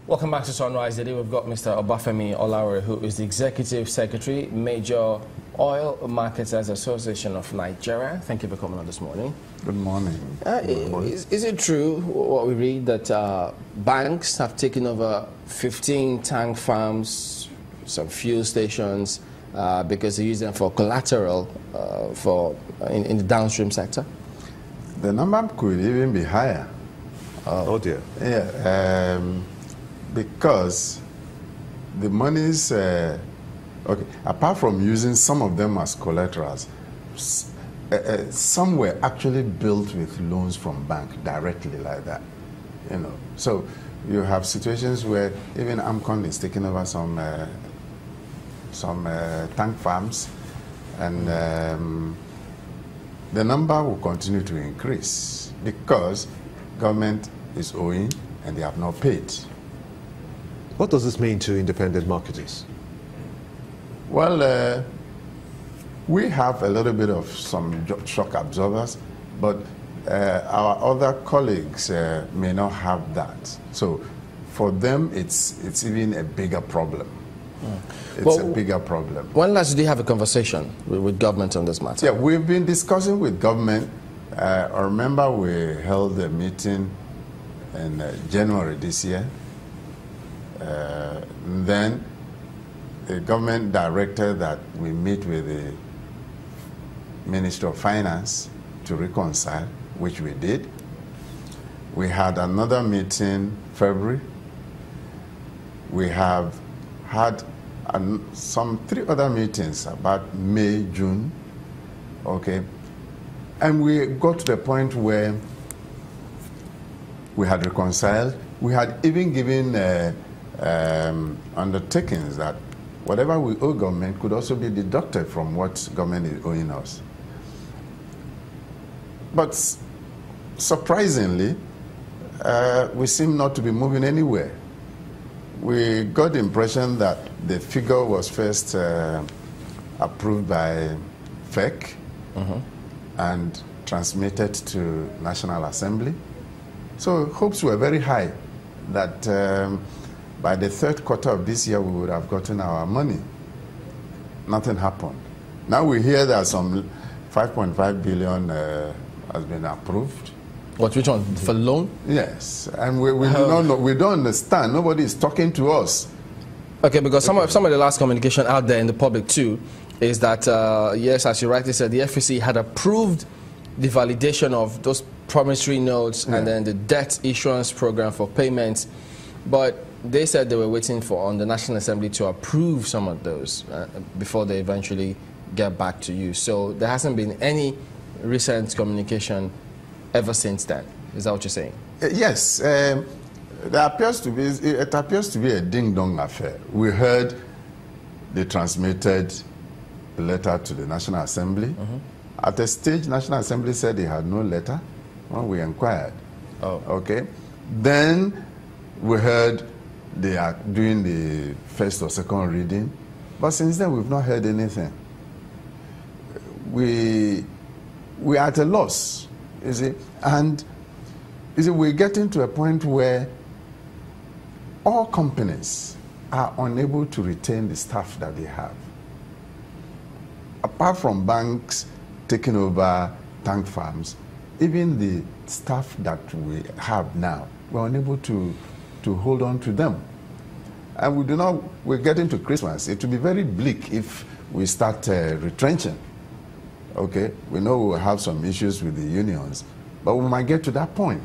Welcome back to Sunrise. Today we've got Mr. Obafemi Olawore, who is the Executive Secretary, Major Oil Marketers Association of Nigeria. Thank you for coming on this morning. Good morning. Is it true what we read that banks have taken over 15 tank farms, some fuel stations, because they use them for collateral in the downstream sector? The number could even be higher. Oh dear. Yeah, because the monies, okay, apart from using some of them as collaterals, some were actually built with loans from bank directly like that, you know. So you have situations where even Amcon is taking over some tank farms, and the number will continue to increase because government is owing and they have not paid. What does this mean to independent marketers? Well, we have a little bit of some shock absorbers, but our other colleagues may not have that. So for them, it's even a bigger problem. It's a bigger problem. When last did you have a conversation with government on this matter? Yeah, we've been discussing with government. I remember we held a meeting in January this year. Then the government directed that we meet with the Minister of Finance to reconcile, which we did. We had another meeting February. We have had some 3 other meetings about May, June, okay, and we got to the point where we had reconciled. We had even given undertakings that whatever we owe government could also be deducted from what government is owing us. But surprisingly, we seem not to be moving anywhere. We got the impression that the figure was first approved by FEC and transmitted to National Assembly. So hopes were very high that by the 3rd quarter of this year we would have gotten our money. Nothing happened. Now we hear that some 5.5 billion has been approved. Which one? For loan? Yes, and we do not know, we don't understand. Nobody is talking to us. Okay, because some of the last communication out there in the public too is that, yes, as you rightly said, the FEC had approved the validation of those promissory notes and then the debt issuance program for payments, but they said they were waiting on the National Assembly to approve some of those before they eventually get back to you. So there hasn't been any recent communication ever since then. Is that what you're saying? Yes. It appears to be a ding-dong affair. We heard they transmitted a letter to the National Assembly. At a stage, National Assembly said they had no letter when we inquired. Okay. Then we heard they are doing the 1st or 2nd reading, but since then we've not heard anything. We are at a loss, you see, and you see, we're getting to a point where all companies are unable to retain the staff that they have. Apart from banks taking over tank farms, even the staff that we have now, we're unable to hold on to them. And we're getting to Christmas. It will be very bleak if we start retrenching. Okay, we know we'll have some issues with the unions, but we might get to that point.